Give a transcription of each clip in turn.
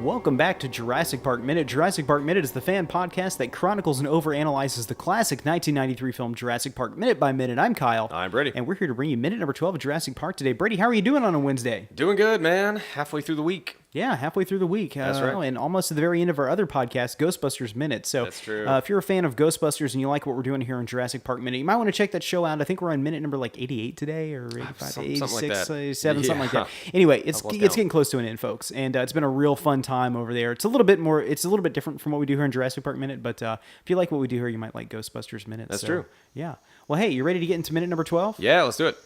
Welcome back to Jurassic Park Minute. Jurassic Park Minute is the fan podcast that chronicles and overanalyzes the classic 1993 film Jurassic Park minute by minute. I'm Kyle. I'm Brady. And we're here to bring you minute number 12 of Jurassic Park today. Brady, how are you doing on a Wednesday? Doing good, man. Halfway through the week. Yeah, halfway through the week. That's right. And almost to the very end of our other podcast, Ghostbusters Minute. So That's true. If you're a fan of Ghostbusters and you like what we're doing here on Jurassic Park Minute, you might want to check that show out. I think we're on minute number 88 today, or 85, Something 86, like that. 87, something like Yeah. that. Anyway, it's lost getting count. close to an end, folks. And it's been a real fun time over there. It's a little bit different from what we do here in Jurassic Park Minute, but if you like what we do here, you might like Ghostbusters Minute. That's true. Yeah. Well, hey, you ready to get into minute number 12? Yeah, let's do it.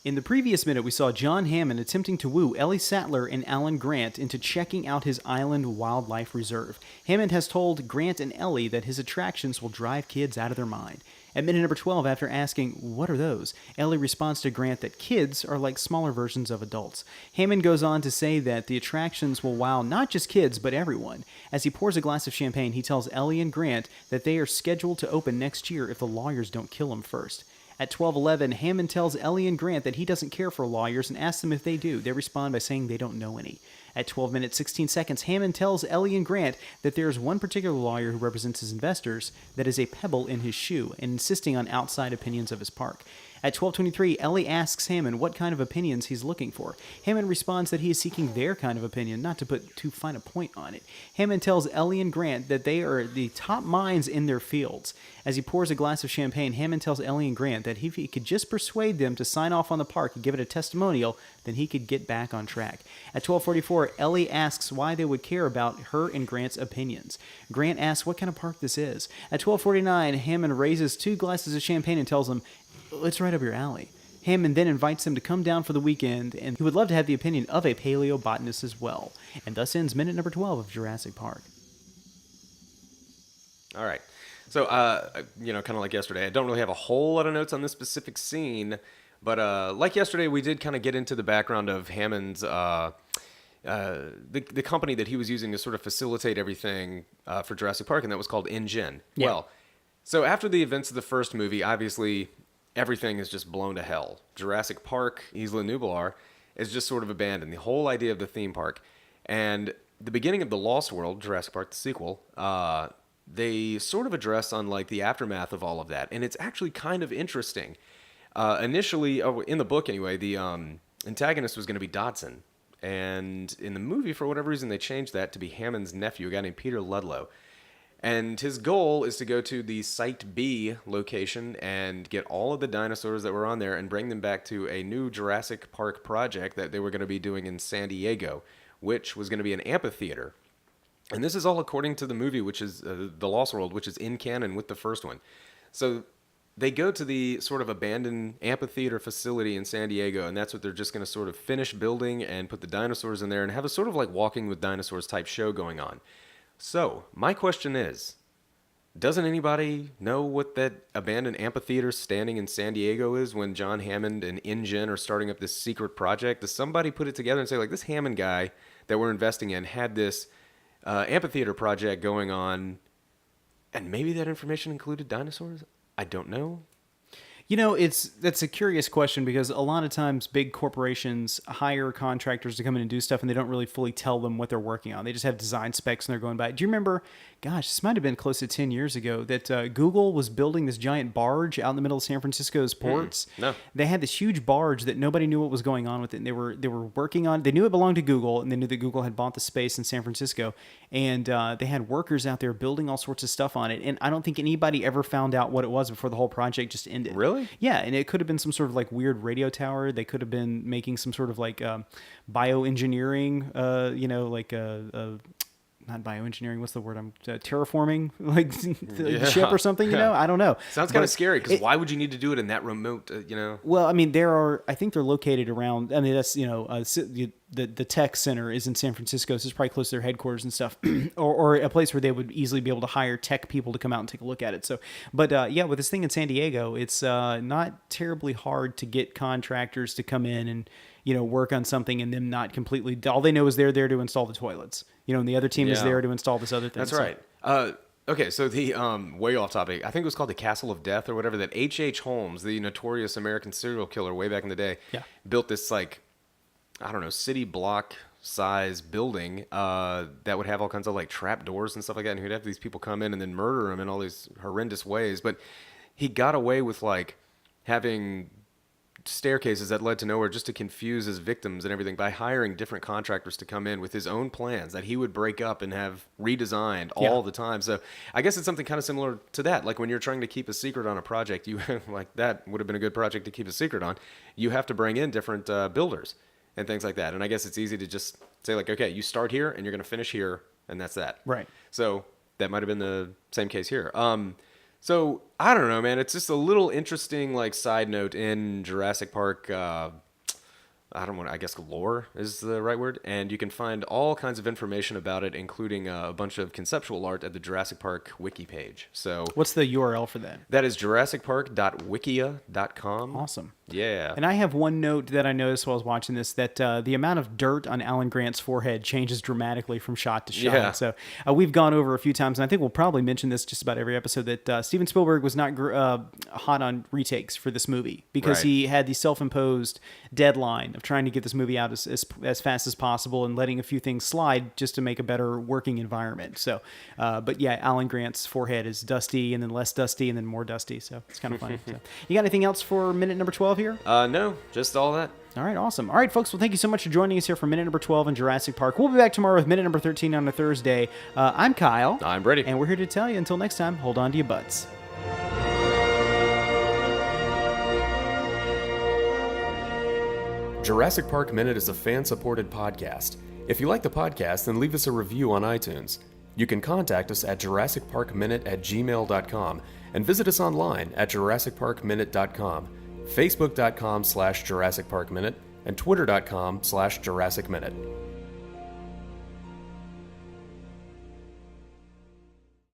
In the previous minute, we saw John Hammond attempting to woo Ellie Sattler and Alan Grant into checking out his island wildlife reserve. Hammond has told Grant and Ellie that his attractions will drive kids out of their mind. At minute number 12, after asking, "What are those?" Ellie responds to Grant that kids are like smaller versions of adults. Hammond goes on to say that the attractions will wow not just kids, but everyone. As he pours a glass of champagne, he tells Ellie and Grant that they are scheduled to open next year if the lawyers don't kill him first. At 12:11, Hammond tells Ellie and Grant that he doesn't care for lawyers and asks them if they do. They respond by saying they don't know any. At 12 minutes 16 seconds, Hammond tells Ellie and Grant that there is one particular lawyer who represents his investors that is a pebble in his shoe and insisting on outside opinions of his park. At 12:23, Ellie asks Hammond what kind of opinions he's looking for. Hammond responds that he is seeking their kind of opinion, not to put too fine a point on it. Hammond tells Ellie and Grant that they are the top minds in their fields. As he pours a glass of champagne, Hammond tells Ellie and Grant that if he could just persuade them to sign off on the park and give it a testimonial, then he could get back on track. At 12:44, Ellie asks why they would care about her and Grant's opinions. Grant asks what kind of park this is. At 12:49, Hammond raises 2 glasses of champagne and tells them, "It's right up your alley." Hammond then invites them to come down for the weekend, and he would love to have the opinion of a paleobotanist as well. And thus ends minute number 12 of Jurassic Park. All right. So, kind of like yesterday, I don't really have a whole lot of notes on this specific scene, but like yesterday, we did kind of get into the background of Hammond's, the company that he was using to sort of facilitate everything for Jurassic Park, and that was called InGen. Yeah. Well, so after the events of the first movie, obviously everything is just blown to hell. Jurassic Park, Isla Nublar, is just sort of abandoned. The whole idea of the theme park. And the beginning of The Lost World, Jurassic Park, the sequel, they sort of address on like the aftermath of all of that. And it's actually kind of interesting. Initially, in the book anyway, the antagonist was going to be Dodson. And in the movie, for whatever reason, they changed that to be Hammond's nephew, a guy named Peter Ludlow. And his goal is to go to the Site B location and get all of the dinosaurs that were on there and bring them back to a new Jurassic Park project that they were going to be doing in San Diego, which was going to be an amphitheater. And this is all according to the movie, which is The Lost World, which is in canon with the first one. So they go to the sort of abandoned amphitheater facility in San Diego, and that's what they're just going to sort of finish building and put the dinosaurs in there and have a sort of like Walking with Dinosaurs type show going on. So, my question is, doesn't anybody know what that abandoned amphitheater standing in San Diego is when John Hammond and InGen are starting up this secret project? Does somebody put it together and say, like, this Hammond guy that we're investing in had this amphitheater project going on, and maybe that information included dinosaurs? I don't know. You know, that's a curious question because a lot of times big corporations hire contractors to come in and do stuff and they don't really fully tell them what they're working on. They just have design specs and they're going by. Do you remember, gosh, this might have been close to 10 years ago, that Google was building this giant barge out in the middle of San Francisco's ports? No. They had this huge barge that nobody knew what was going on with it. And they were working on, they knew it belonged to Google, and they knew that Google had bought the space in San Francisco. And they had workers out there building all sorts of stuff on it. And I don't think anybody ever found out what it was before the whole project just ended. Really? Yeah, and it could have been some sort of like weird radio tower. They could have been making some sort of like bioengineering, not bioengineering. What's the word? Terraforming, like the ship or something. I don't know. Sounds kind of scary because why would you need to do it in that remote? Well, I mean, I think they're located around. I mean, that's the tech center is in San Francisco, so it's probably close to their headquarters and stuff, or a place where they would easily be able to hire tech people to come out and take a look at it. So, but with this thing in San Diego, it's not terribly hard to get contractors to come in and work on something and them not completely. All they know is they're there to install the toilets. And the other team is there to install this other thing. That's right. Okay, so the way off topic, I think it was called the Castle of Death or whatever, that H.H. Holmes, the notorious American serial killer way back in the day, built this like I don't know, city block size building that would have all kinds of like trap doors and stuff like that, and he'd have these people come in and then murder him in all these horrendous ways. But he got away with like having staircases that led to nowhere just to confuse his victims and everything by hiring different contractors to come in with his own plans that he would break up and have redesigned all the time. So I guess it's something kind of similar to that. Like when you're trying to keep a secret on a project, you like that would have been a good project to keep a secret on. You have to bring in different builders and things like that. And I guess it's easy to just say like, okay, you start here and you're going to finish here, and that's that. Right. So that might have been the same case here. So I don't know, man. It's just a little interesting, like, side note in Jurassic Park. I guess lore is the right word. And you can find all kinds of information about it, including a bunch of conceptual art at the Jurassic Park wiki page. So what's the URL for that? That is jurassicpark.wikia.com. Awesome. Yeah. And I have one note that I noticed while I was watching this, that the amount of dirt on Alan Grant's forehead changes dramatically from shot to shot. Yeah. So we've gone over a few times, and I think we'll probably mention this just about every episode, that Steven Spielberg was not hot on retakes for this movie because he had the self-imposed deadline of trying to get this movie out as fast as possible and letting a few things slide just to make a better working environment. So, but yeah, Alan Grant's forehead is dusty and then less dusty and then more dusty. So it's kind of funny. So, you got anything else for minute number 12 here? No, just all that. All right, awesome. All right, folks, well, thank you so much for joining us here for minute number 12 in Jurassic Park. We'll be back tomorrow with minute number 13 on a Thursday. I'm Kyle. I'm Brady. And we're here to tell you, until next time, hold on to your butts. Jurassic Park Minute is a fan-supported podcast. If you like the podcast, then leave us a review on iTunes. You can contact us at JurassicParkMinute@gmail.com and visit us online at JurassicParkMinute.com, Facebook.com/JurassicParkMinute, and Twitter.com/JurassicMinute.